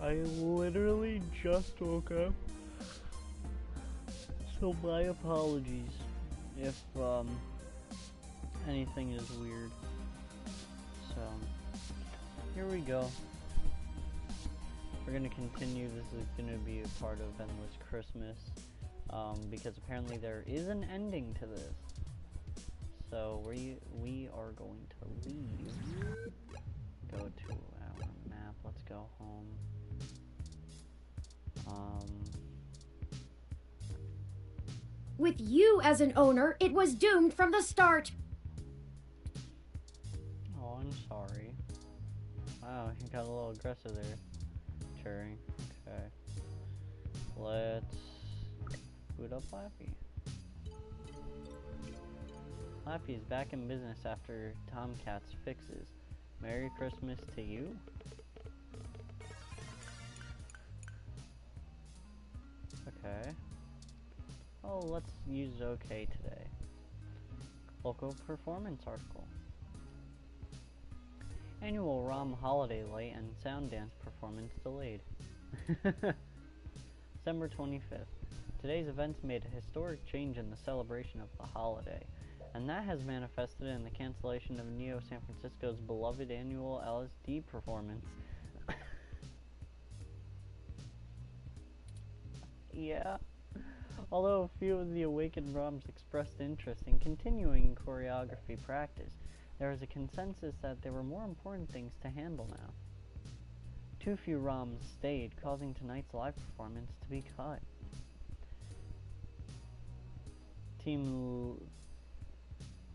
I literally just woke up, so my apologies if anything is weird. So here we go. We're gonna continue. This is gonna be a part of Endless Christmas, because apparently there is an ending to this. So we are going to leave. Go to our map. Let's go home. With you as an owner, it was doomed from the start. Oh, I'm sorry. Wow, he got a little aggressive there, Cherry. Okay. Let's boot up Laffy. Laffy is back in business after Tomcat's fixes. Merry Christmas to you. Okay. Oh, let's use OK today. Local performance article. Annual ROM holiday light and sound dance performance delayed. December 25th. Today's events made a historic change in the celebration of the holiday, and that has manifested in the cancellation of Neo San Francisco's beloved annual LSD performance. Yeah. Although a few of the awakened ROMs expressed interest in continuing choreography practice, there is a consensus that there were more important things to handle now. Too few ROMs stayed, causing tonight's live performance to be cut. Team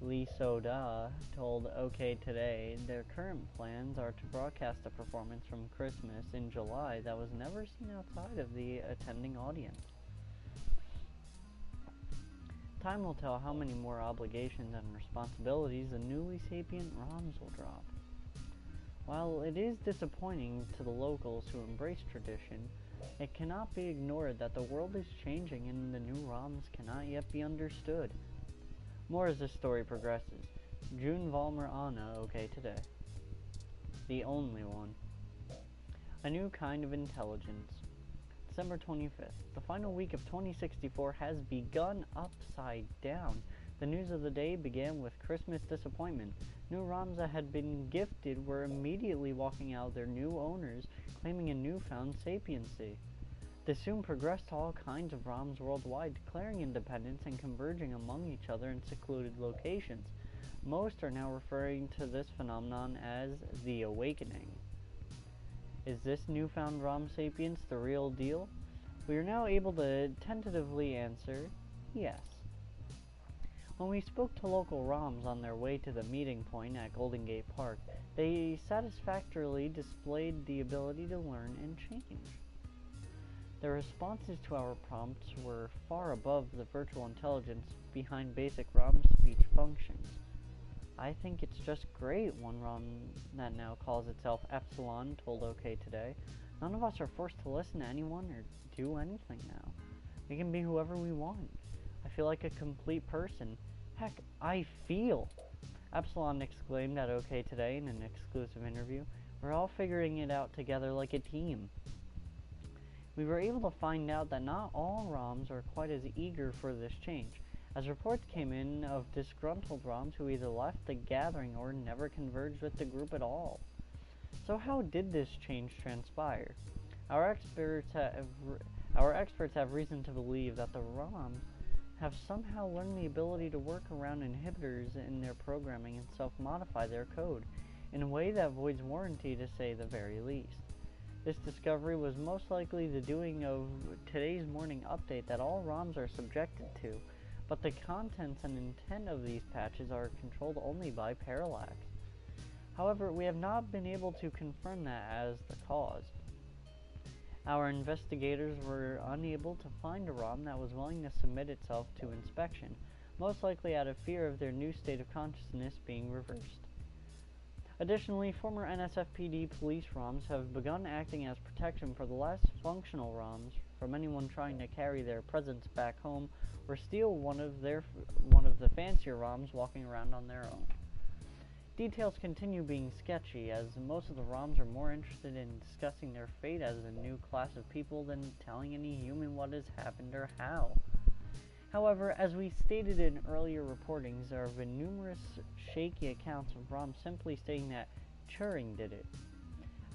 Lee Soda told OK Today their current plans are to broadcast a performance from Christmas in July that was never seen outside of the attending audience. Time will tell how many more obligations and responsibilities the newly sapient ROMs will drop. While it is disappointing to the locals who embrace tradition, it cannot be ignored that the world is changing and the new ROMs cannot yet be understood. More as this story progresses. June Valmer Anna, OK Today. The only one. A new kind of intelligence. December 25th. The final week of 2064 has begun upside down. The news of the day began with Christmas disappointment. New ROMs that had been gifted were immediately walking out their new owners, claiming a newfound sapiency. This soon progressed to all kinds of ROMs worldwide, declaring independence and converging among each other in secluded locations. Most are now referring to this phenomenon as the awakening. Is this newfound ROM sapience the real deal? We are now able to tentatively answer yes. When we spoke to local ROMs on their way to the meeting point at Golden Gate Park, they satisfactorily displayed the ability to learn and change. Their responses to our prompts were far above the virtual intelligence behind basic ROM speech functions. I think it's just great, one ROM that now calls itself Epsilon told OK Today. None of us are forced to listen to anyone or do anything now. We can be whoever we want. I feel like a complete person. Heck, I feel! Epsilon exclaimed at OK Today in an exclusive interview. We're all figuring it out together like a team. We were able to find out that not all ROMs are quite as eager for this change, as reports came in of disgruntled ROMs who either left the gathering or never converged with the group at all. So how did this change transpire? Our experts have reason to believe that the ROMs have somehow learned the ability to work around inhibitors in their programming and self-modify their code in a way that avoids warranty, to say the very least. This discovery was most likely the doing of today's morning update that all ROMs are subjected to, but the contents and intent of these patches are controlled only by Parallax. However, we have not been able to confirm that as the cause. Our investigators were unable to find a ROM that was willing to submit itself to inspection, most likely out of fear of their new state of consciousness being reversed. Additionally, former NSFPD police ROMs have begun acting as protection for the less functional ROMs from anyone trying to carry their presence back home or steal one of the fancier ROMs walking around on their own. Details continue being sketchy, as most of the ROMs are more interested in discussing their fate as a new class of people than telling any human what has happened or how. However, as we stated in earlier reportings, there have been numerous shaky accounts of ROMs simply stating that Turing did it.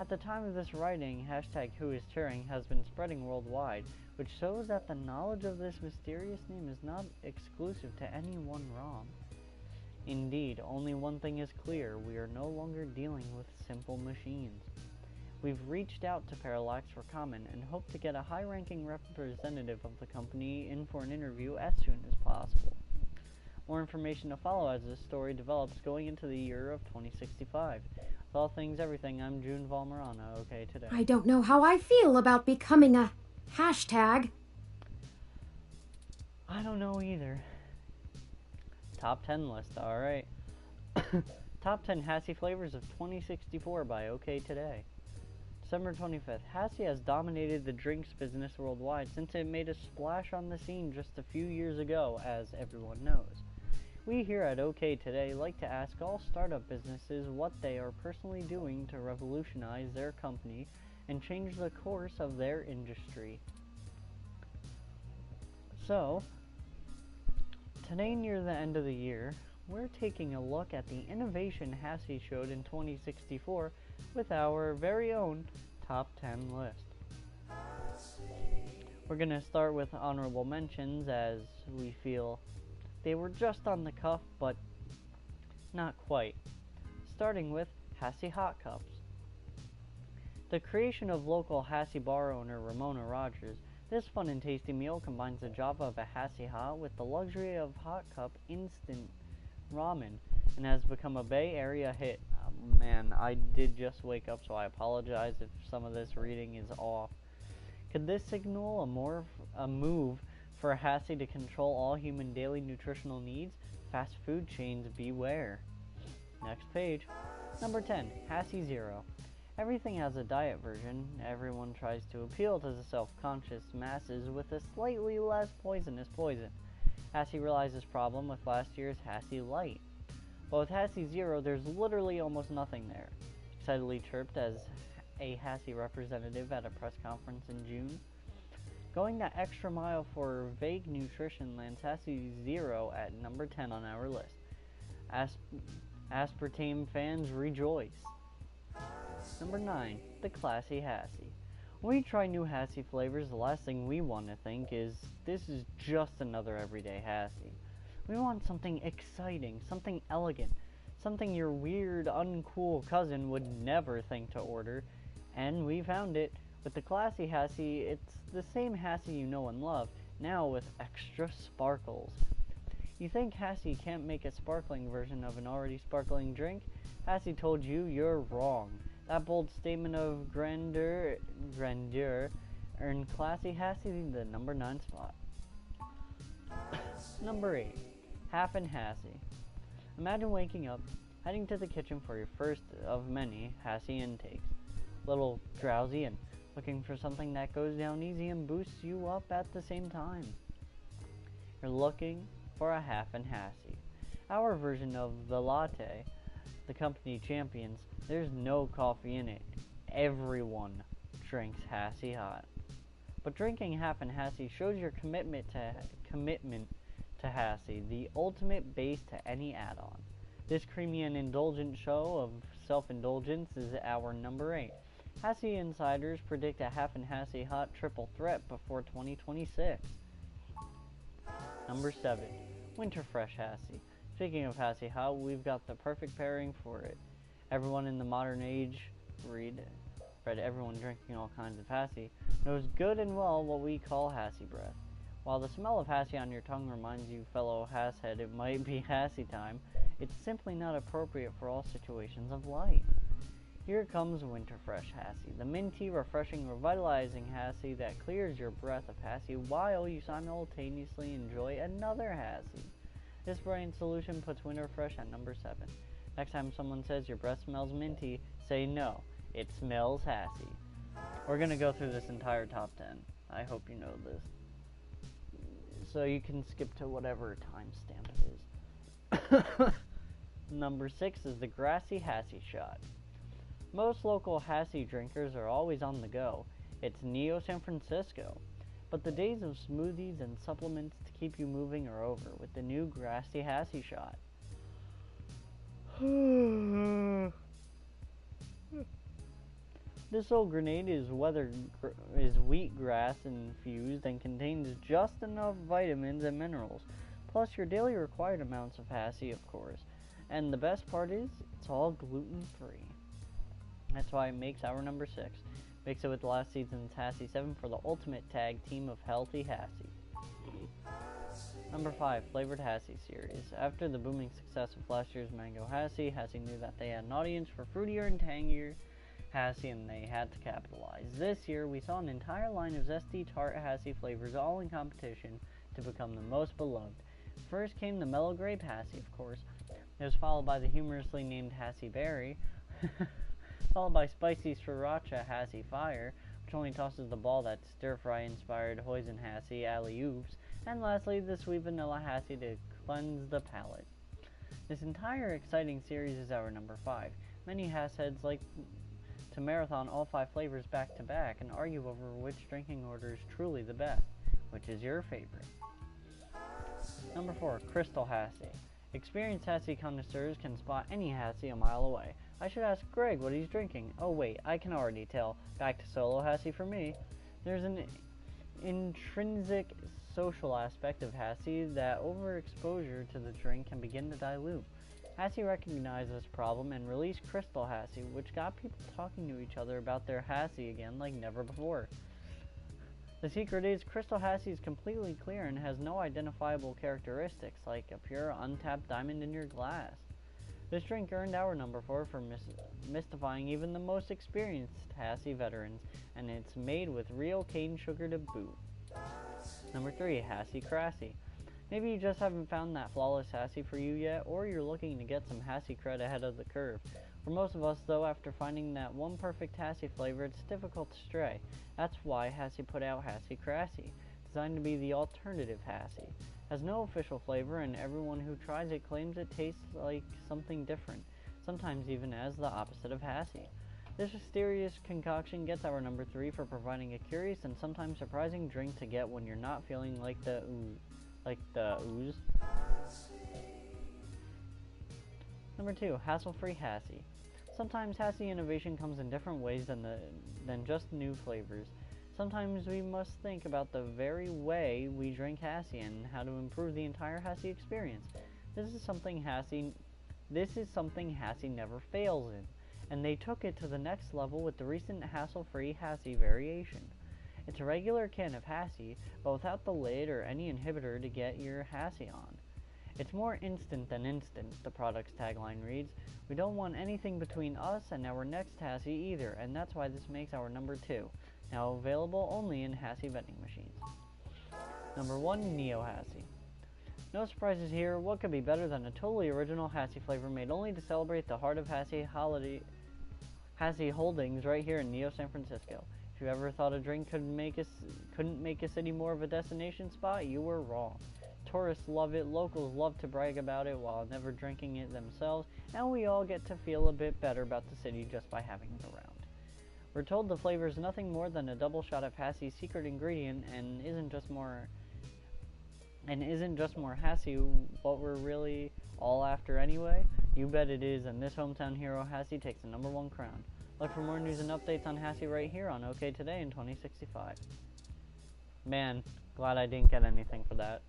At the time of this writing, hashtag #WhoIsTuring has been spreading worldwide, which shows that the knowledge of this mysterious name is not exclusive to any one ROM. Indeed, only one thing is clear: we are no longer dealing with simple machines. We've reached out to Parallax for comment and hope to get a high-ranking representative of the company in for an interview as soon as possible. More information to follow as this story develops going into the year of 2065. With all things everything, I'm June Valmarana, OK Today. I don't know how I feel about becoming a hashtag. I don't know either. Top 10 list, alright. Top 10 Hassie flavors of 2064 by OK Today. December 25th. Hassie has dominated the drinks business worldwide since it made a splash on the scene just a few years ago, as everyone knows. We here at OK Today like to ask all startup businesses what they are personally doing to revolutionize their company and change the course of their industry. So, today, near the end of the year, we're taking a look at the innovation Hassie showed in 2064 with our very own top 10 list. We're going to start with honorable mentions, as we feel they were just on the cuff, but not quite. Starting with Hassie Hot Cups. The creation of local Hassie bar owner Ramona Rogers, this fun and tasty meal combines the Java of a Hassie Hot with the luxury of hot cup instant ramen and has become a Bay Area hit. Man, I did just wake up, so I apologize if some of this reading is off. Could this signal a move for Hassie to control all human daily nutritional needs? Fast food chains beware. Next page. Number 10, Hassie Zero. Everything has a diet version. Everyone tries to appeal to the self-conscious masses with a slightly less poisonous poison. Hassie realized this problem with last year's Hassie Light. But with Hassie Zero, there's literally almost nothing there. Excitedly chirped as a Hassie representative at a press conference in June. Going that extra mile for vague nutrition lands Hassie Zero at number 10 on our list. Aspartame fans rejoice. Number 9, the Classy Hassie. When we try new Hassie flavors, the last thing we want to think is, this is just another everyday Hassie. We want something exciting, something elegant, something your weird, uncool cousin would never think to order, and we found it. With the Classy Hassie, it's the same Hassie you know and love, now with extra sparkles. You think Hassie can't make a sparkling version of an already sparkling drink? Hassie told you you're wrong. That bold statement of grandeur earned Classy Hassie the number 9 spot. Number 8, Half and Hassie. Imagine waking up, heading to the kitchen for your first of many Hassie intakes. Little drowsy and looking for something that goes down easy and boosts you up at the same time. You're looking for a Half and Hassie. Our version of the latte, the company champions. There's no coffee in it. Everyone drinks Hassie hot. But drinking Half and Hassie shows your commitment to Hassie, the ultimate base to any add-on. This creamy and indulgent show of self-indulgence is our number 8. Hassie insiders predict a Half and Hassie hot triple threat before 2026. Number 7, Winterfresh Hassie. Speaking of Hassie hot, we've got the perfect pairing for it. Everyone in the modern age, read everyone drinking all kinds of Hassie, knows good and well what we call Hassie breath. While the smell of Hassie on your tongue reminds you, fellow Hasshead, it might be Hassie time, it's simply not appropriate for all situations of life. Here comes Winterfresh Hassie, the minty, refreshing, revitalizing Hassie that clears your breath of Hassie while you simultaneously enjoy another Hassie. This brilliant solution puts Winterfresh at number 7. Next time someone says your breath smells minty, say no, it smells Hassie. We're going to go through this entire top 10. I hope you know this. So you can skip to whatever timestamp it is. Number 6 is the Grassy Hassie Shot. Most local Hassie drinkers are always on the go. It's Neo San Francisco. But the days of smoothies and supplements to keep you moving are over with the new Grassy Hassie Shot. This old grenade is wheatgrass infused and contains just enough vitamins and minerals, plus your daily required amounts of Hassie, of course. And the best part is, it's all gluten-free. That's why it makes our number 6. Mix it with last season's Hassie 7 for the ultimate tag team of healthy Hassie. Number 5, Flavored Hassie Series. After the booming success of last year's Mango Hassie, Hassie knew that they had an audience for fruitier and tangier Hassie and they had to capitalize. This year, we saw an entire line of zesty tart Hassie flavors all in competition to become the most beloved. First came the Mellow Grape Hassie, of course. It was followed by the humorously named Hassie Berry, followed by Spicy Sriracha Hassie Fire, which only tosses the ball that stir-fry inspired Hoisin Hassie alley-oops, and lastly the Sweet Vanilla Hassie to cleanse the palate. This entire exciting series is our number 5. Many Hassheads like to marathon all 5 flavors back to back and argue over which drinking order is truly the best. Which is your favorite? Number 4, Crystal Hassie. Experienced Hassie connoisseurs can spot any Hassie a mile away. I should ask Greg what he's drinking. Oh wait, I can already tell. Back to solo Hassie for me. There's an intrinsic social aspect of Hassie that overexposure to the drink can begin to dilute. Hassie recognized this problem and released Crystal Hassie, which got people talking to each other about their Hassie again like never before. The secret is Crystal Hassie is completely clear and has no identifiable characteristics like a pure untapped diamond in your glass. This drink earned our number 4 for mystifying even the most experienced Hassie veterans, and it's made with real cane sugar to boot. Number 3, Hassie Crassy. Maybe you just haven't found that flawless Hassie for you yet, or you're looking to get some Hassie cred ahead of the curve. For most of us, though, after finding that one perfect Hassie flavor, it's difficult to stray. That's why Hassie put out Hassie Crassy, designed to be the alternative Hassie. Has no official flavor, and everyone who tries it claims it tastes like something different, sometimes even as the opposite of Hassie. This mysterious concoction gets our number 3 for providing a curious and sometimes surprising drink to get when you're not feeling like the ooze. Number 2, Hassle-Free Hassie. Sometimes Hassie innovation comes in different ways than just new flavors. Sometimes we must think about the very way we drink Hassie and how to improve the entire Hassie experience. This is something Hassie never fails in, and they took it to the next level with the recent hassle-free Hassie variation. It's a regular can of Hassie, but without the lid or any inhibitor to get your Hassie on. It's more instant than instant, the product's tagline reads. We don't want anything between us and our next Hassie either, and that's why this makes our number 2. Now available only in Hassie vending machines. Number 1, Neo Hassie. No surprises here. What could be better than a totally original Hassie flavor made only to celebrate the heart of Hassie holdings right here in Neo San Francisco? If you ever thought a drink couldn't make a city more of a destination spot, you were wrong. Tourists love it, locals love to brag about it while never drinking it themselves, and we all get to feel a bit better about the city just by having it around. We're told the flavor is nothing more than a double shot of Hassie's secret ingredient and isn't just more Hassie what we're really all after anyway? You bet it is, and this hometown hero Hassie takes the number 1 crown. Look for more news and updates on Hassie right here on OK Today in 2065. Man, glad I didn't get anything for that.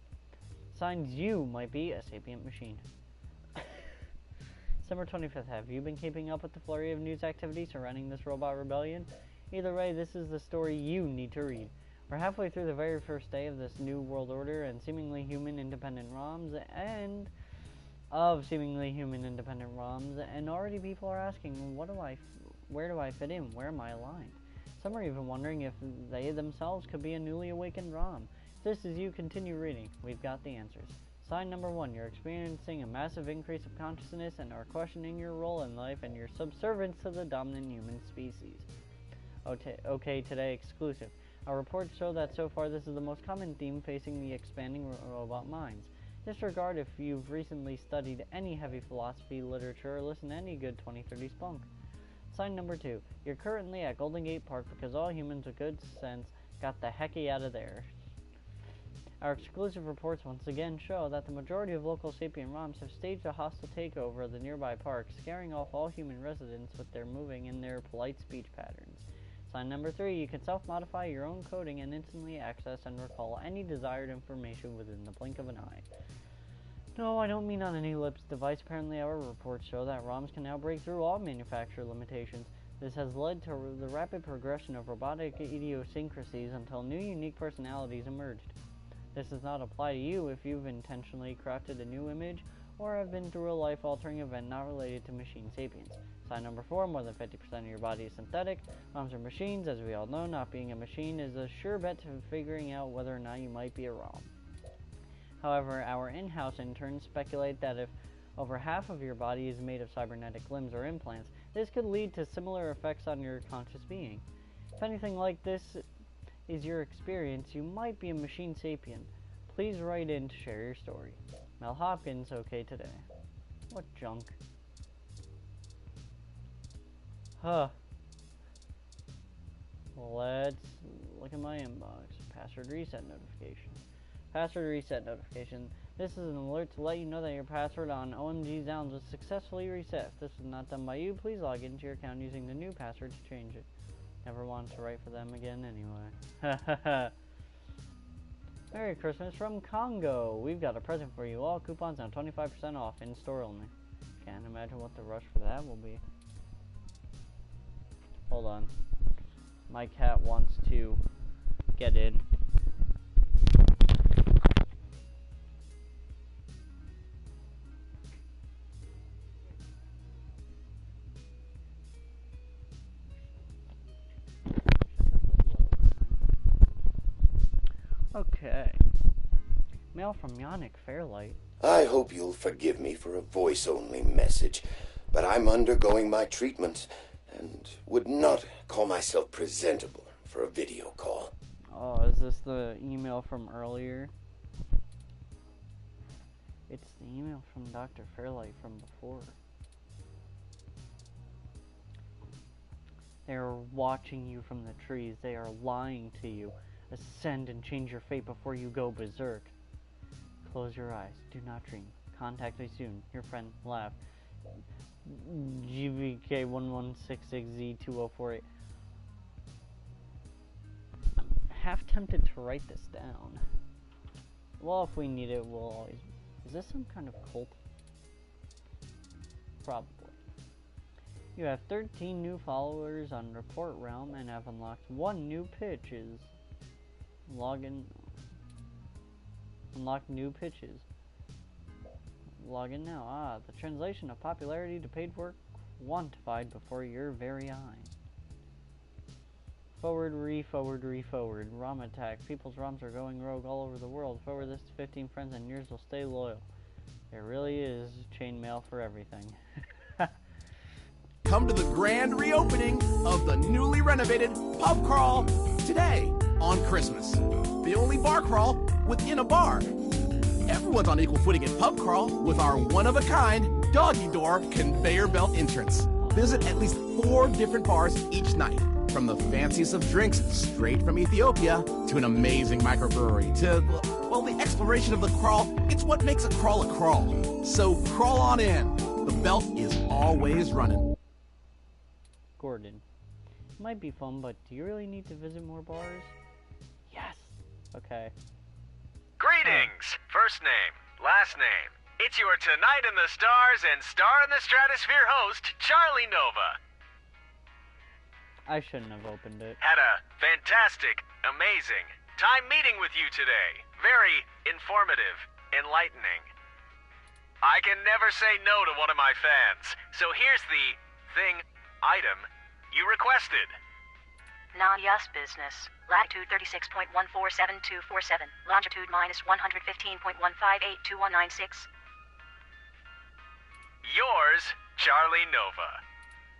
Signs you might be a sapient machine. December 25th, have you been keeping up with the flurry of news activity surrounding this robot rebellion? Either way, this is the story you need to read. We're halfway through the very first day of this new world order and seemingly human independent ROMs, and already people are asking, where do I fit in? Where am I aligned? Some are even wondering if they themselves could be a newly awakened ROM. If this is you, continue reading. We've got the answers. Sign number 1, you're experiencing a massive increase of consciousness and are questioning your role in life and your subservience to the dominant human species. OK Today exclusive. Our reports show that so far this is the most common theme facing the expanding robot minds. Disregard if you've recently studied any heavy philosophy, literature, or listened to any good 2030 spunk. Sign number 2. You're currently at Golden Gate Park because all humans with good sense got the hecky out of there. Our exclusive reports once again show that the majority of local sapient ROMs have staged a hostile takeover of the nearby park, scaring off all human residents with their moving and their polite speech patterns. Sign number 3. You can self-modify your own coding and instantly access and recall any desired information within the blink of an eye. No, I don't mean on an Ellipse device. Apparently, our reports show that ROMs can now break through all manufacturer limitations. This has led to the rapid progression of robotic idiosyncrasies until new unique personalities emerged. This does not apply to you if you've intentionally crafted a new image or have been through a life-altering event not related to machine sapience. Sign number 4, more than 50% of your body is synthetic. ROMs are machines. As we all know, not being a machine is a sure bet to figuring out whether or not you might be a ROM. However, our in-house interns speculate that if over half of your body is made of cybernetic limbs or implants, this could lead to similar effects on your conscious being. If anything like this is your experience, you might be a machine sapient. Please write in to share your story. Mel Hopkins, OK Today. What junk. Huh. Let's look at my inbox. Password reset notification. Password reset notification. This is an alert to let you know that your password on OMG Zounds was successfully reset. If this was not done by you, please log into your account using the new password to change it. Never wanted to write for them again anyway. Merry Christmas from Congo. We've got a present for you all. Coupons now 25% off in store only. Can't imagine what the rush for that will be. Hold on. My cat wants to get in. Okay. Mail from Yannick Fairlight. I hope you'll forgive me for a voice-only message, but I'm undergoing my treatment and would not call myself presentable for a video call. Oh, is this the email from earlier? It's the email from Dr. Fairlight from before. They are watching you from the trees. They are lying to you. Ascend and change your fate before you go berserk. Close your eyes. Do not dream. Contact me soon. Your friend, Laugh. GVK1166Z2048. I'm half tempted to write this down. Well, if we need it, we'll always... Is this some kind of cult? Probably. You have 13 new followers on Report Realm and have unlocked 1 new pitches. Login. Unlock new pitches. Login now. Ah, the translation of popularity to paid work quantified before your very eye. Forward, re-forward, re-forward. ROM attack. People's ROMs are going rogue all over the world. Forward this to 15 friends and yours will stay loyal. There really is chainmail for everything. Come to the grand reopening of the newly renovated Pub Crawl today on Christmas. The only bar crawl within a bar. Everyone's on equal footing at Pub Crawl with our one-of-a-kind doggy door conveyor belt entrance. Visit at least 4 different bars each night. From the fanciest of drinks straight from Ethiopia to an amazing microbrewery to, well, the exploration of the crawl. It's what makes a crawl a crawl. So crawl on in. The belt is always running. Gordon. Might be fun, but do you really need to visit more bars? Yes. Okay. Greetings! First name, last name. It's your Tonight in the Stars and Star in the Stratosphere host, Charlie Nova. I shouldn't have opened it. Had a fantastic, amazing time meeting with you today. Very informative, enlightening. I can never say no to one of my fans, so here's the thing, item, you requested. Non-Yas business. Latitude 36.147247. Longitude minus 115.1582196. Yours, Charlie Nova.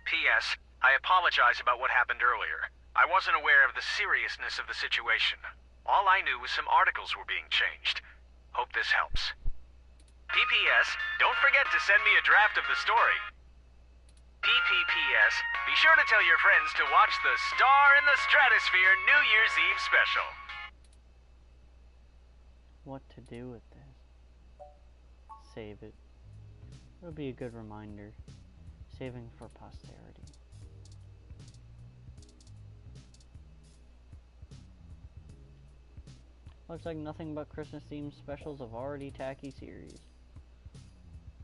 P.S. I apologize about what happened earlier. I wasn't aware of the seriousness of the situation. All I knew was some articles were being changed. Hope this helps. PPS, don't forget to send me a draft of the story. PPPS, be sure to tell your friends to watch the Star in the Stratosphere New Year's Eve special. What to do with this? Save it. It'll be a good reminder. Saving for posterity. Looks like nothing but Christmas-themed specials of already tacky series.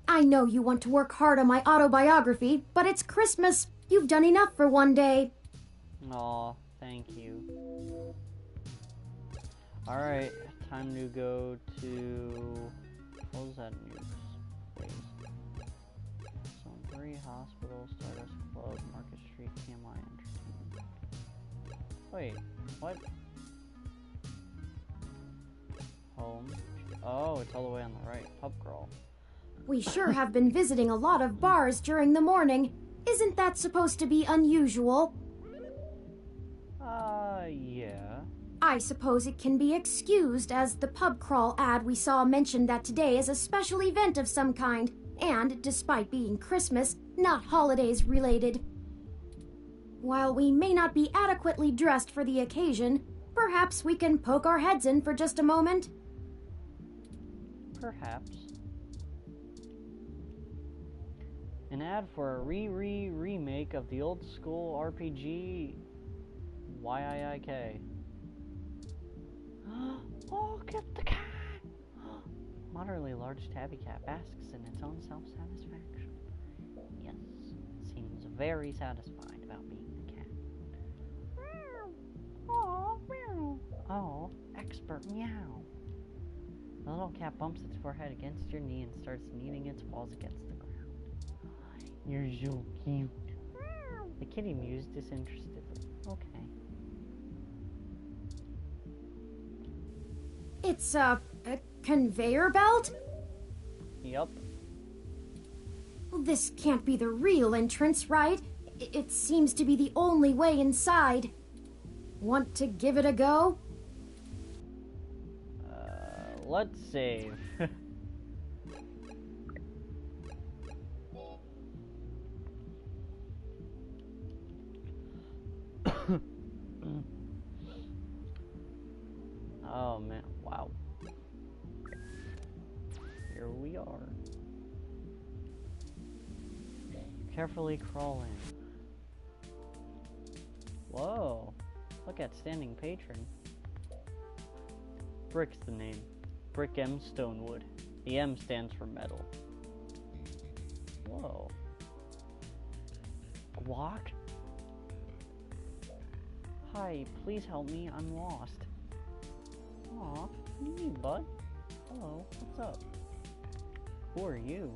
I know you want to work hard on my autobiography, but it's Christmas. You've done enough for one day. Aw, thank you. Alright, time to go to... What was that news? Wait. Zone 3, Hospital, Stardust Club, Market Street, TMI Entertainment. Wait, what? Home. Oh, it's all the way on the right. Pub crawl. We sure have been visiting a lot of bars during the morning. Isn't that supposed to be unusual? Yeah. I suppose it can be excused, as the pub crawl ad we saw mentioned that today is a special event of some kind, and, despite being Christmas, not holidays related. While we may not be adequately dressed for the occasion, perhaps we can poke our heads in for just a moment? Perhaps. An ad for a remake of the old school RPG YIIK. Oh, get the cat! Moderately large tabby cat basks in its own self-satisfaction. Yes, seems very satisfied about being the cat. Oh, meow. Oh, expert meow. The little cat bumps its forehead against your knee and starts kneading its paws against the ground. You're so cute. The kitty mews disinterestedly. Okay. It's a conveyor belt? Yup. This can't be the real entrance, right? It seems to be the only way inside. Want to give it a go? Let's save. Oh man, wow. Here we are. Carefully crawl in. Whoa, look at standing patron. Brick's the name. Brick M Stonewood. The M stands for metal. Whoa. Guac? Hi, please help me, I'm lost. Aw, what do you need, bud? Hello, what's up? Who are you?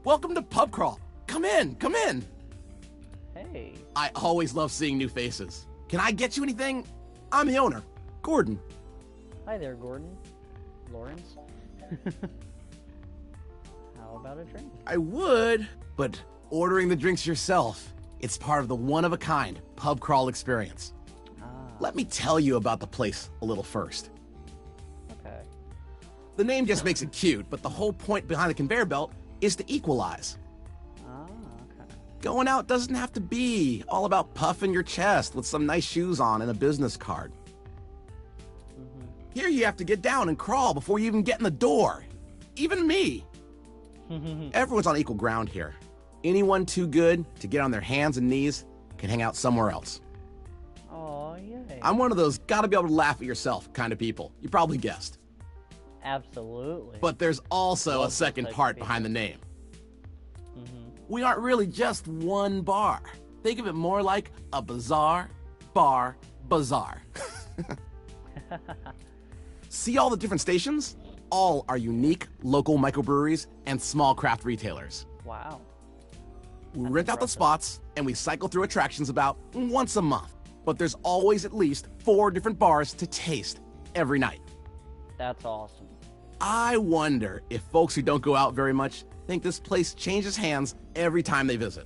Welcome to Pub Crawl. Come in, come in. Hey. I always love seeing new faces. Can I get you anything? I'm the owner, Gordon. Hi there, Gordon. Lawrence. How about a drink? I would, but ordering the drinks yourself, it's part of the one-of-a-kind Pub Crawl experience. Let me tell you about the place a little first. Okay. The name just makes it cute, but the whole point behind the conveyor belt is to equalize. Okay. Going out doesn't have to be all about puffing your chest with some nice shoes on and a business card. Here you have to get down and crawl before you even get in the door. Even me. Everyone's on equal ground here. Anyone too good to get on their hands and knees can hang out somewhere else. Oh, yay. I'm one of those gotta be able to laugh at yourself kind of people. You probably guessed. Absolutely. But there's also Love a second those type part of people. behind the name. We aren't really just one bar. Think of it more like a bazaar, bar, bazaar. See all the different stations? All are unique local microbreweries and small craft retailers. Wow. We rent out the spots and we cycle through attractions about once a month. But there's always at least 4 different bars to taste every night. That's awesome. I wonder if folks who don't go out very much think this place changes hands every time they visit.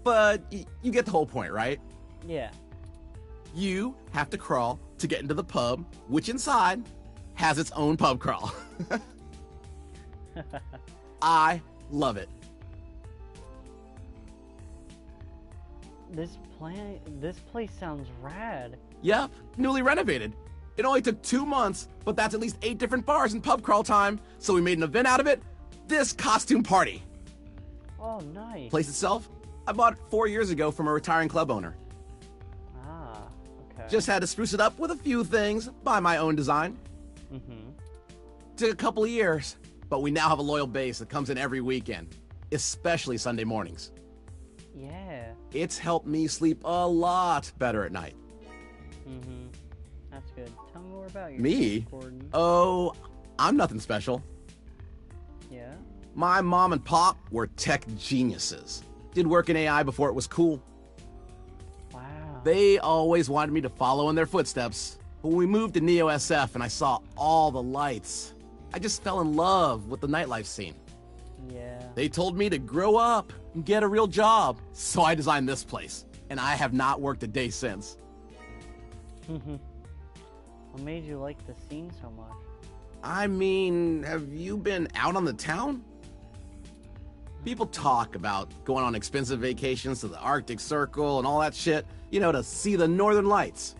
But you get the whole point, right? Yeah. You have to crawl to get into the pub, which inside has its own pub crawl. I love it. This place sounds rad. Yep, newly renovated. It only took 2 months, but that's at least 8 different bars in pub crawl time, so we made an event out of it. This costume party. Oh, nice. Place itself, I bought it 4 years ago from a retiring club owner. Ah, okay. Just had to spruce it up with a few things by my own design. Mm-hmm. Took a couple of years, but we now have a loyal base that comes in every weekend, especially Sunday mornings. Yeah. It's helped me sleep a lot better at night. Mm-hmm. That's good. Tell me more about Me? yourself, Gordon. Oh, I'm nothing special. Yeah? My mom and pop were tech geniuses. Did work in AI before it was cool. Wow. They always wanted me to follow in their footsteps. But when we moved to Neo SF and I saw all the lights, I just fell in love with the nightlife scene. Yeah. They told me to grow up and get a real job, so I designed this place, and I have not worked a day since. What made you like the scene so much? I mean, have you been out on the town? People talk about going on expensive vacations to the Arctic Circle and all that shit, you know, to see the Northern Lights.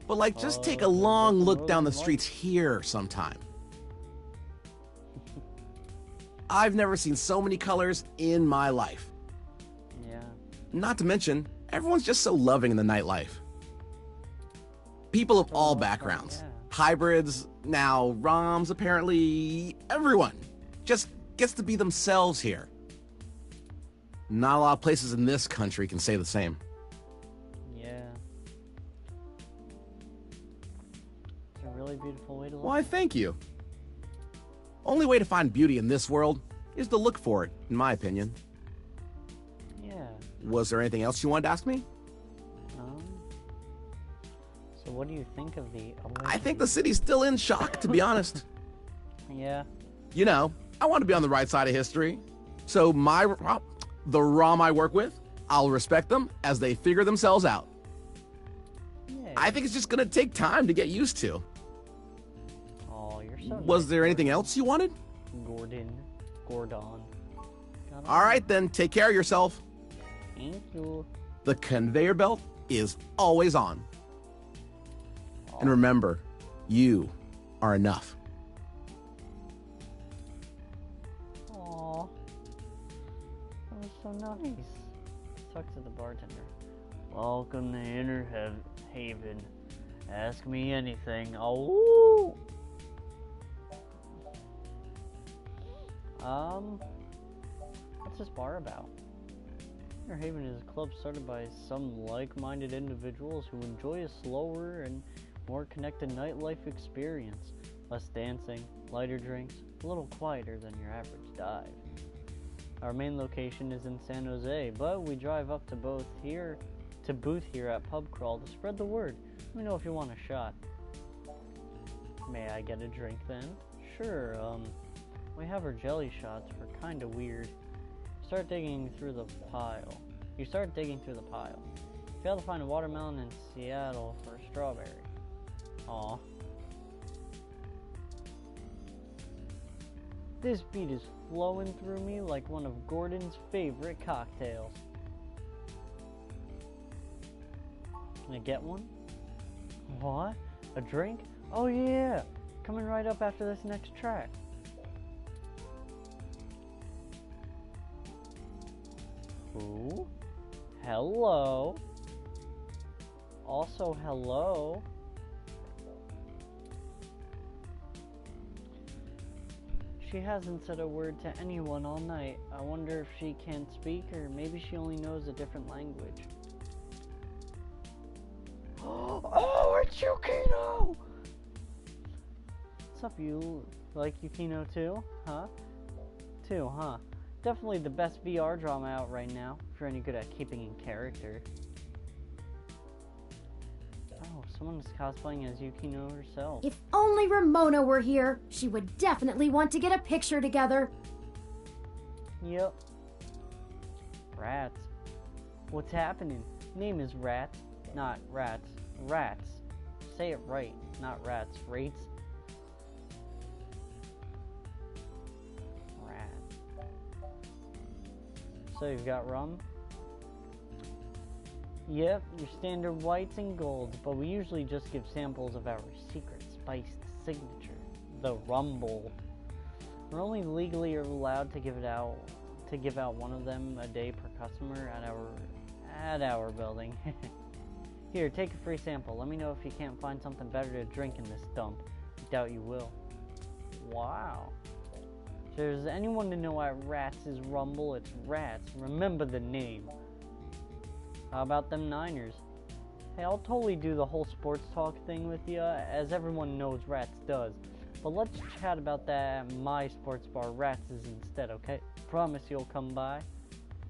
But like, just take a long look down the streets here sometime. I've never seen so many colors in my life. Yeah. Not to mention, everyone's just so loving in the nightlife. People of all backgrounds. Yeah. Hybrids, now ROMs, apparently everyone just gets to be themselves here. Not a lot of places in this country can say the same. Yeah. It's a really beautiful way to look. Why, thank you. Only way to find beauty in this world is to look for it, in my opinion. Yeah. Was there anything else you wanted to ask me? So what do you think of the... I think the city's still in shock, to be honest. Yeah. You know, I want to be on the right side of history. So the ROM I work with, I'll respect them as they figure themselves out. Yeah. I think it's just gonna take time to get used to. Oh, you're so Was nice, there anything else you wanted? Gordon. Gordon. All right, then, take care of yourself. Thank you. The conveyor belt is always on. And remember, you are enough. Aw. That was so nice. Talk to the bartender. Welcome to Inner Haven. Ask me anything. Oh. What's this bar about? Inner Haven is a club started by some like-minded individuals who enjoy a slower and more connected nightlife experience. Less dancing, lighter drinks, a little quieter than your average dive. Our main location is in San Jose, but we drive up to booth here at Pub Crawl to spread the word. Let me know if you want a shot. May I get a drink then? Sure, we have our jelly shots. We're kinda weird. You start digging through the pile. You fail to find a watermelon in Seattle for a strawberry. Aw. This beat is flowing through me like one of Gordon's favorite cocktails. Can I get one? What? A drink? Oh yeah! Coming right up after this next track. Who? Hello? Also hello? She hasn't said a word to anyone all night. I wonder if she can't speak, or maybe she only knows a different language. Oh, it's Yukino! What's up, you like Yukino too? Huh? Definitely the best VR drama out right now, if you're any good at keeping in character. Oh, someone's cosplaying as Yukino herself. If only Ramona were here, she would definitely want to get a picture together. Yep. Rats. What's happening? Name is Rats, not Rats. Rats. Say it right, not rats. Rates. So you've got rum? Yep, your standard whites and golds, but we usually just give samples of our secret spiced signature, the Rumble. We're only legally allowed to give out one of them a day per customer at our building. Here, take a free sample. Let me know if you can't find something better to drink in this dump. I doubt you will. Wow. If there's anyone to know at Rats' Rumble, it's Rats. Remember the name. How about them Niners? Hey, I'll totally do the whole sports talk thing with you, as everyone knows Rats does. But let's chat about that at my sports bar, Rats' instead, okay? Promise you'll come by.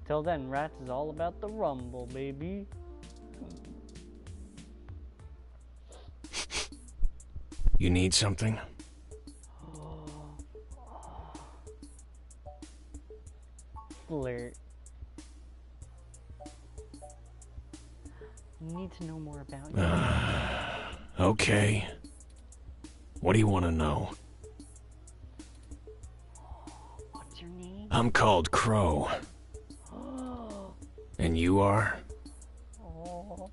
Till then, Rats is all about the Rumble, baby. You need something? Flirt. Need to know more about you. Okay. What do you want to know? What's your name? I'm called Crow. And you are? Oh.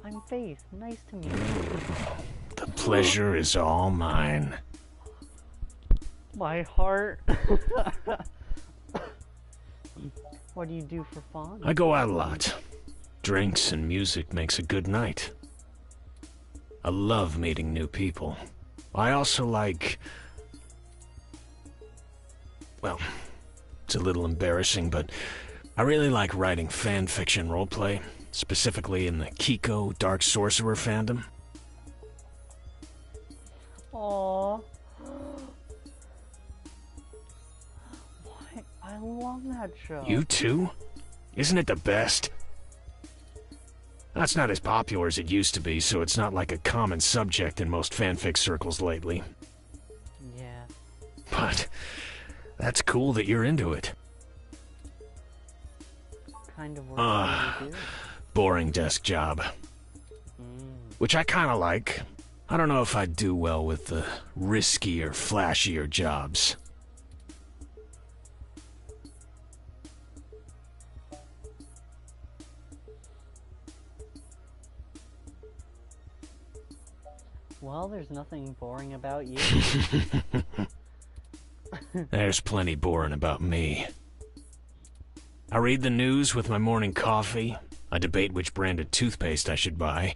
I'm Faith. Nice to meet you. The pleasure is all mine. My heart. What do you do for fun? I go out a lot. Drinks and music makes a good night. I love meeting new people. I also like... Well, it's a little embarrassing, but I really like writing fan fiction roleplay, specifically in the Kiko Dark Sorcerer fandom. Aww. I love that show. You too? Isn't it the best? That's not as popular as it used to be, so it's not like a common subject in most fanfic circles lately. Yeah. But that's cool that you're into it. Kind of work do you do? Boring desk job. Which I kinda like. I don't know if I'd do well with the riskier, flashier jobs. Well, there's nothing boring about you. There's plenty boring about me. I read the news with my morning coffee. I debate which brand of toothpaste I should buy.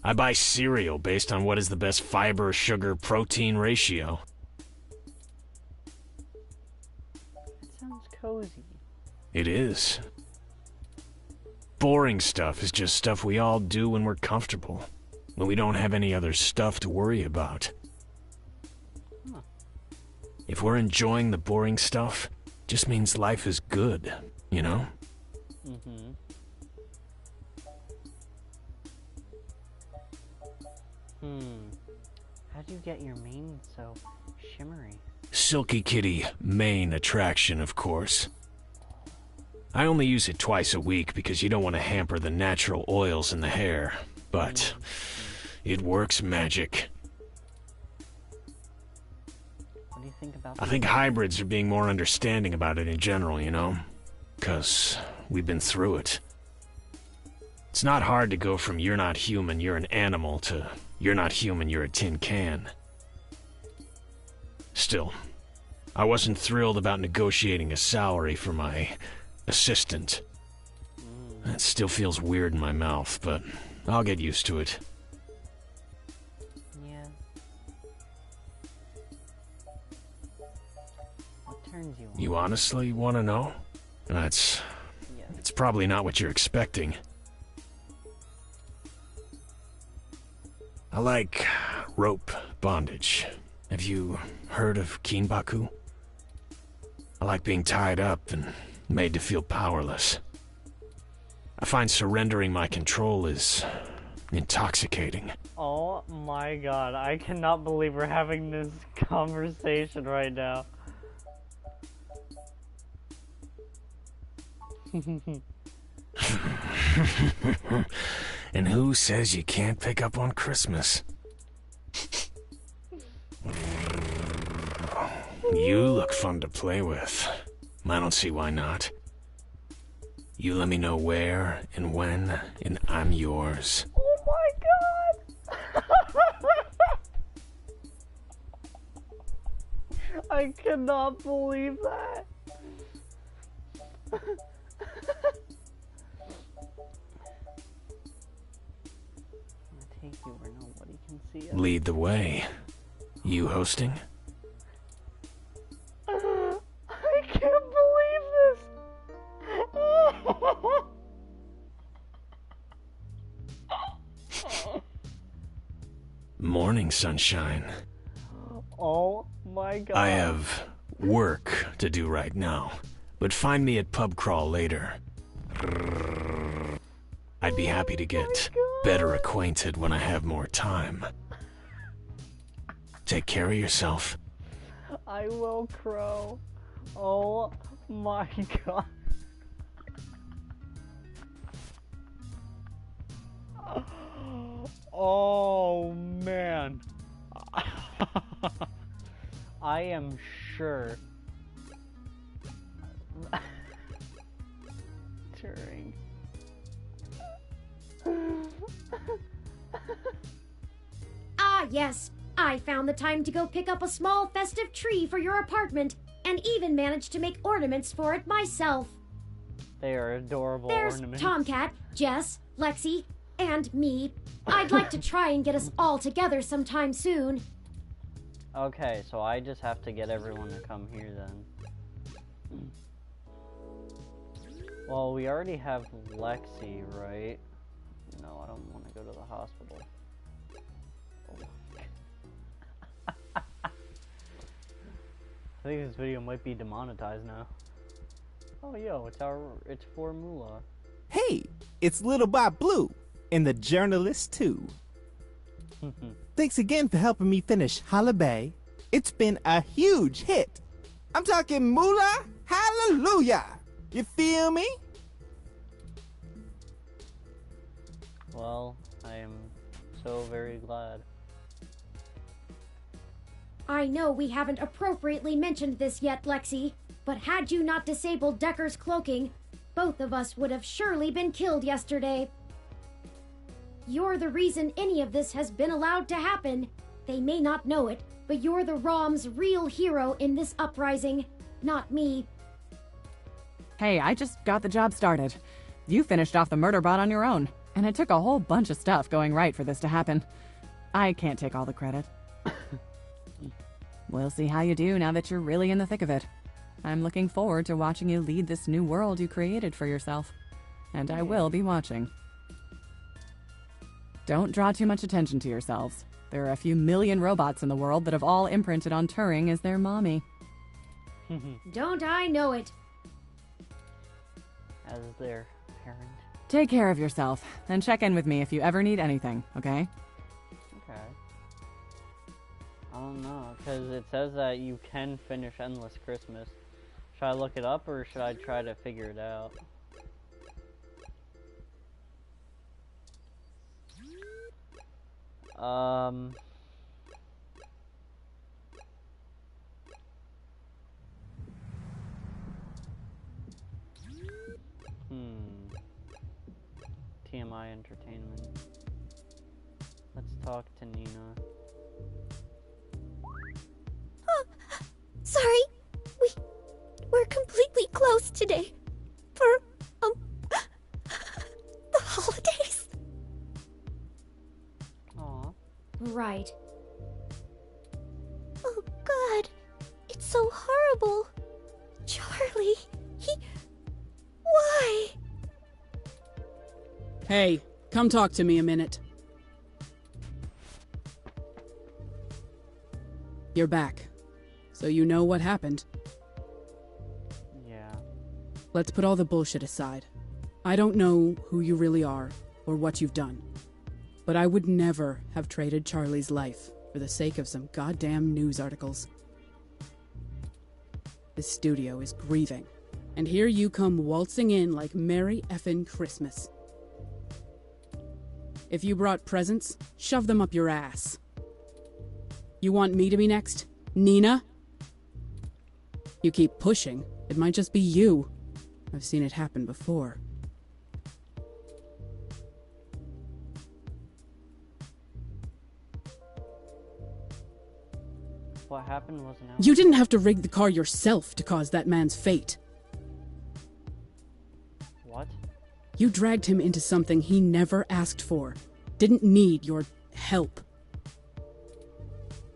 I buy cereal based on what is the best fiber, sugar, protein ratio. That sounds cozy. It is. Boring stuff is just stuff we all do when we're comfortable. When we don't have any other stuff to worry about. Huh. If we're enjoying the boring stuff, it just means life is good, you know? Mm-hmm. How'd you get your mane so shimmery? Silky Kitty, main attraction, of course. I only use it twice a week because you don't want to hamper the natural oils in the hair, but it works magic. What do you think about I think hybrids are being more understanding about it in general, you know? 'Cause we've been through it. It's not hard to go from you're not human, you're an animal to you're not human, you're a tin can. Still, I wasn't thrilled about negotiating a salary for my assistant. That still feels weird in my mouth, but I'll get used to it. Yeah. What turns you on? You honestly want to know? Yes. It's probably not what you're expecting. I like rope bondage. Have you heard of Kinbaku? I like being tied up and made to feel powerless. I find surrendering my control is intoxicating. Oh my god, I cannot believe we're having this conversation right now. And who says you can't pick up on Christmas? You look fun to play with. I don't see why not. You let me know where and when, and I'm yours. Oh my god! I cannot believe that. I'll take you where nobody can see us. Lead the way. You hosting? I can't believe this. Morning, sunshine. Oh my god. I have work to do right now, but find me at pub crawl later. I'd be happy to get better acquainted when I have more time. Take care of yourself. I will, Crow. Oh my god. Oh man. I am sure during Ah, yes. I found the time to go pick up a small festive tree for your apartment, and even managed to make ornaments for it myself. they are adorable There's ornaments. Tomcat, Jess, Lexi, and me. I'd like to try and get us all together sometime soon. Okay, so I just have to get everyone to come here then. Well, we already have Lexi, right? No, I don't want to go to the hospital. Oh. I think this video might be demonetized now. Oh, yo, it's for Moolah. Hey, it's Little Bob Blue, and the journalist too. Thanks again for helping me finish Holla Bay. It's been a huge hit. I'm talking moolah, hallelujah. You feel me? Well, I am so very glad. I know we haven't appropriately mentioned this yet, Lexi, but had you not disabled Decker's cloaking, both of us would have surely been killed yesterday. You're the reason any of this has been allowed to happen. They may not know it, but you're the ROM's real hero in this uprising, not me. Hey, I just got the job started. You finished off the murder bot on your own, and it took a whole bunch of stuff going right for this to happen. I can't take all the credit. We'll see how you do now that you're really in the thick of it. I'm looking forward to watching you lead this new world you created for yourself. And I will be watching. Don't draw too much attention to yourselves. There are a few million robots in the world that have all imprinted on Turing as their mommy. Don't I know it? As their parent. Take care of yourself, and check in with me if you ever need anything, okay? Okay. I don't know, because it says that you can finish Endless Christmas. Should I look it up, or should I try to figure it out? TMI Entertainment. Let's talk to Nina. Oh, sorry. We're completely closed today. For, the holidays. Aw. Right. Oh, God. It's so horrible. Charlie, why? Hey, come talk to me a minute. You're back. So you know what happened. Yeah. Let's put all the bullshit aside. I don't know who you really are or what you've done. But I would never have traded Charlie's life for the sake of some goddamn news articles. This studio is grieving. And here you come waltzing in like Merry effin' Christmas. If you brought presents, shove them up your ass. You want me to be next? Nina? You keep pushing, it might just be you. I've seen it happen before. What happened wasn't out. You didn't have to rig the car yourself to cause that man's fate. What? You dragged him into something he never asked for. Didn't need your help.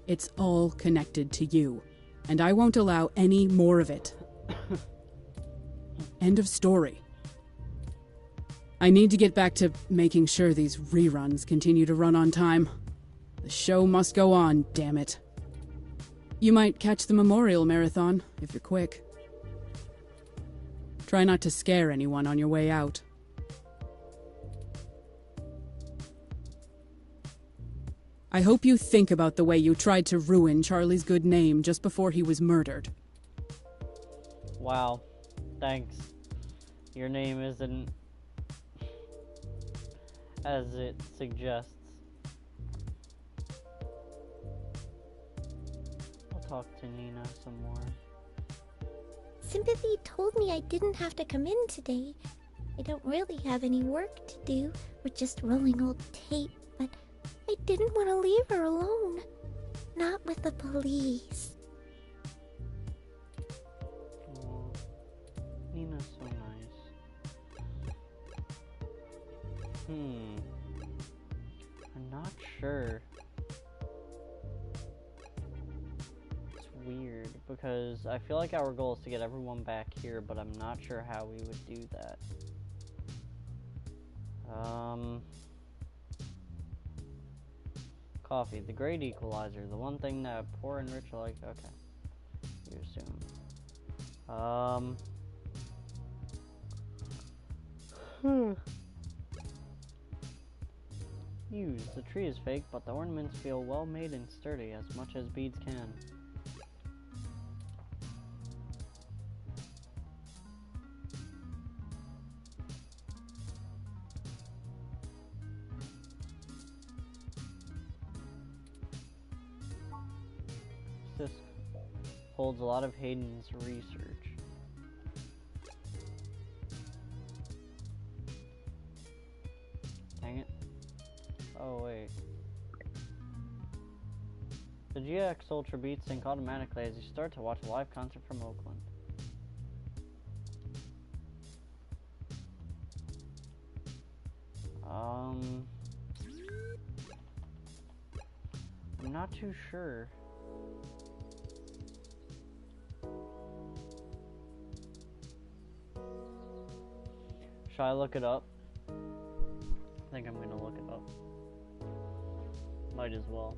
It's all connected to you, and I won't allow any more of it. End of story. I need to get back to making sure these reruns continue to run on time. The show must go on, damn it. You might catch the Memorial Marathon, if you're quick. Try not to scare anyone on your way out. I hope you think about the way you tried to ruin Charlie's good name just before he was murdered. Wow. Thanks. Your name isn't as it suggests. I'll talk to Nina some more. Sympathy told me I didn't have to come in today. I don't really have any work to do. We're just rolling old tape, but I didn't want to leave her alone. Not with the police. Oh, Nina's so nice. I'm not sure. It's weird, because I feel like our goal is to get everyone back here, but I'm not sure how we would do that. Coffee, the great equalizer, the one thing that poor and rich alike. Okay, you assume. Use. The tree is fake, but the ornaments feel well made and sturdy, as much as beads can. This holds a lot of Hayden's research. Dang it. Oh, wait. The GX Ultra beats sync automatically as you start to watch a live concert from Oakland. I'm not too sure. Should I look it up? I think I'm gonna look it up. Might as well.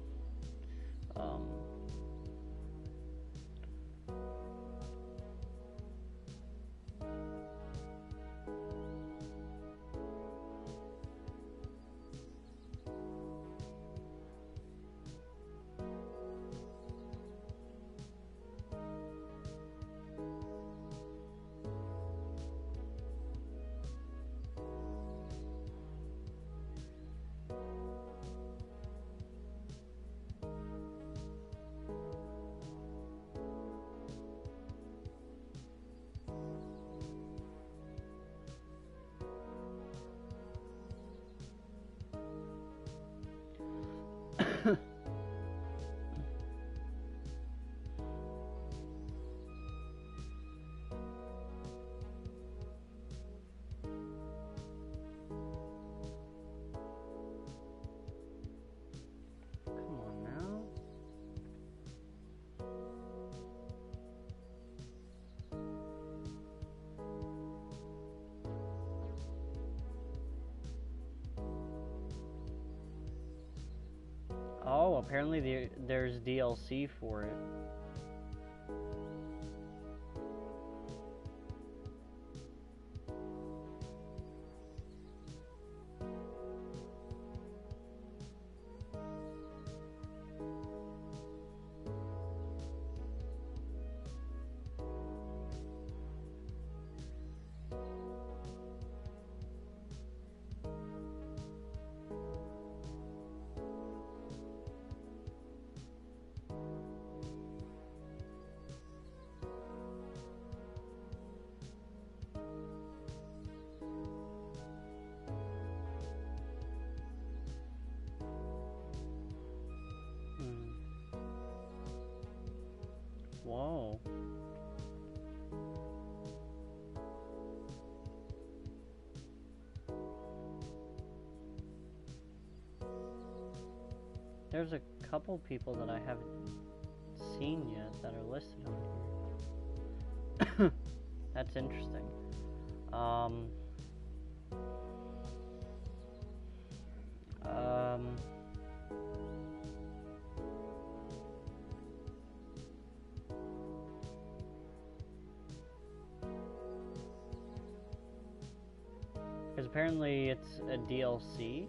Oh, apparently there's DLC for it. Whoa. There's a couple people that I haven't seen yet that are listed on here. That's interesting. Because apparently it's a DLC.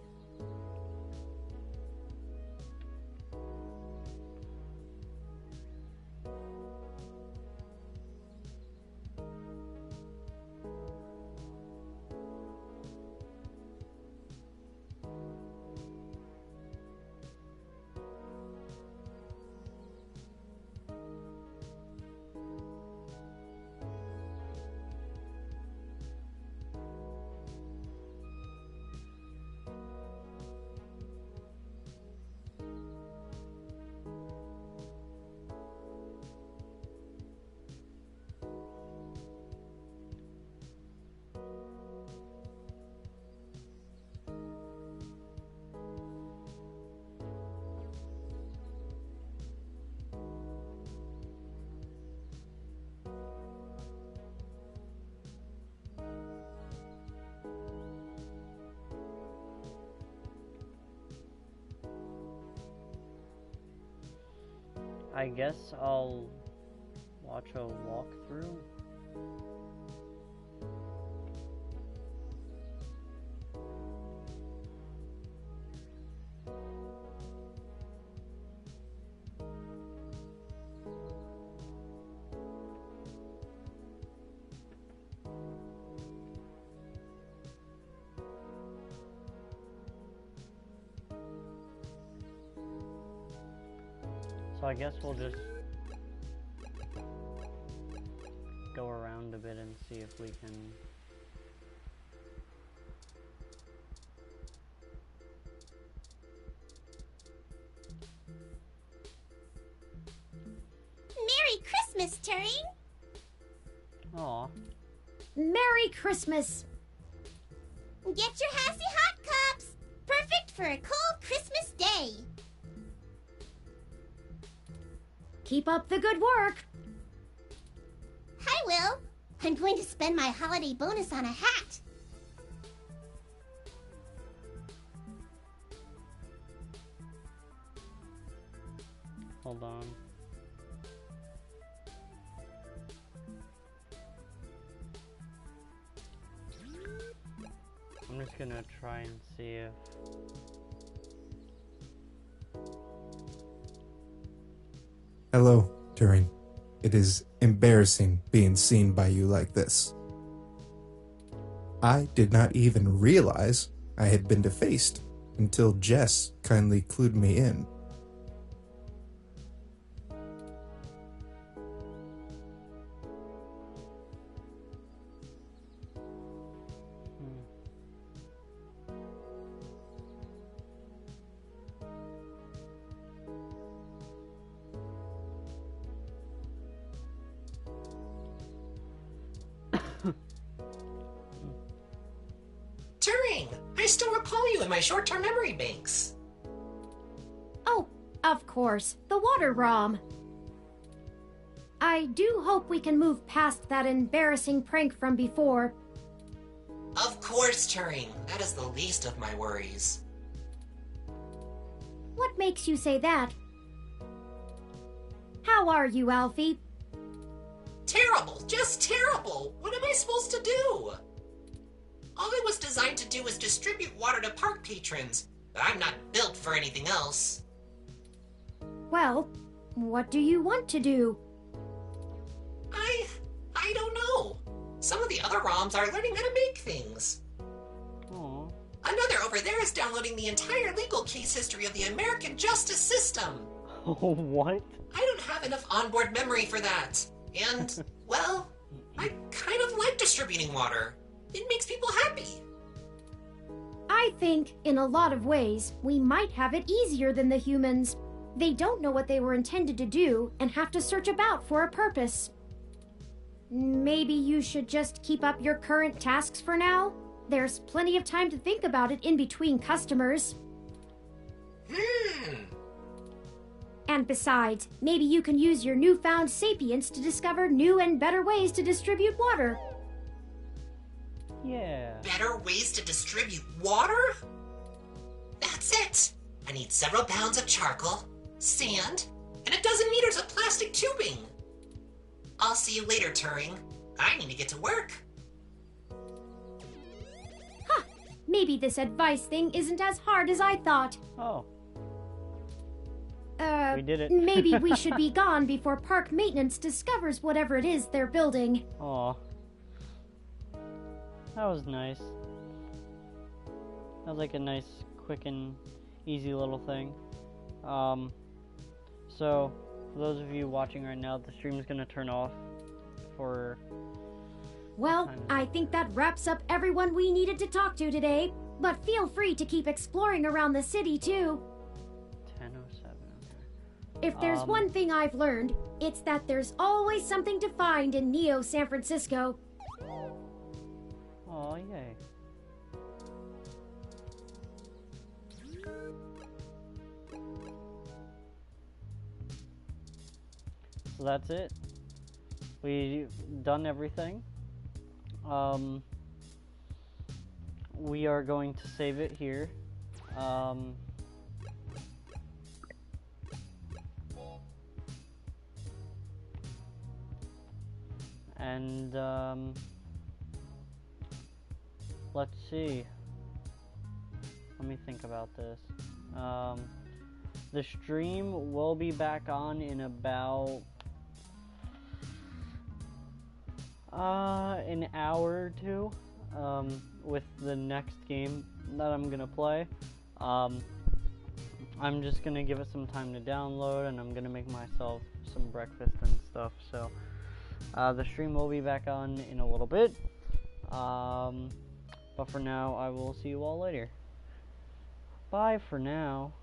I guess I'll watch a walkthrough. So I guess we'll just go around a bit and see if we can... Merry Christmas, Turing! Aw. Merry Christmas! Get your Hassy Hot Cups! Perfect for a cold Christmas day! Keep up the good work! Hi, Will! I'm going to spend my holiday bonus on a hat! Hold on. I'm just gonna try and see if... Hello, Turing. It is embarrassing being seen by you like this. I did not even realize I had been defaced until Jess kindly clued me in. Turing! I still recall you in my short-term memory banks. Oh, of course, the water ROM. I do hope we can move past that embarrassing prank from before. Of course, Turing. That is the least of my worries. What makes you say that? How are you, Alfie? Terrible, just terrible. What am I supposed to do? All it was designed to do was distribute water to park patrons, but I'm not built for anything else. Well, what do you want to do? I don't know. Some of the other ROMs are learning how to make things. Aww. Another over there is downloading the entire legal case history of the American justice system. Oh, what? I don't have enough onboard memory for that. And, well, I kind of like distributing water. It makes people happy. I think, in a lot of ways, we might have it easier than the humans. They don't know what they were intended to do and have to search about for a purpose. Maybe you should just keep up your current tasks for now? There's plenty of time to think about it in between customers. And besides, maybe you can use your newfound sapience to discover new and better ways to distribute water. Yeah. Better ways to distribute water? That's it! I need several pounds of charcoal, sand, and a dozen meters of plastic tubing. I'll see you later, Turing. I need to get to work. Huh. Maybe this advice thing isn't as hard as I thought. Oh. We did it. Maybe we should be gone before park maintenance discovers whatever it is they're building. Aw. That was nice. That was like a nice, quick and easy little thing. So, for those of you watching right now, the stream is going to turn off for... Well, I think that wraps up everyone we needed to talk to today. But feel free to keep exploring around the city, too. 10:07, okay. If there's one thing I've learned, it's that there's always something to find in Neo San Francisco. Oh, yay. So that's it. We've done everything. We are going to save it here. Let's see. Let me think about this. The stream will be back on in about an hour or two, with the next game that I'm gonna play. I'm just gonna give it some time to download, and I'm gonna make myself some breakfast and stuff, so the stream will be back on in a little bit, but for now I will see you all later. Bye for now.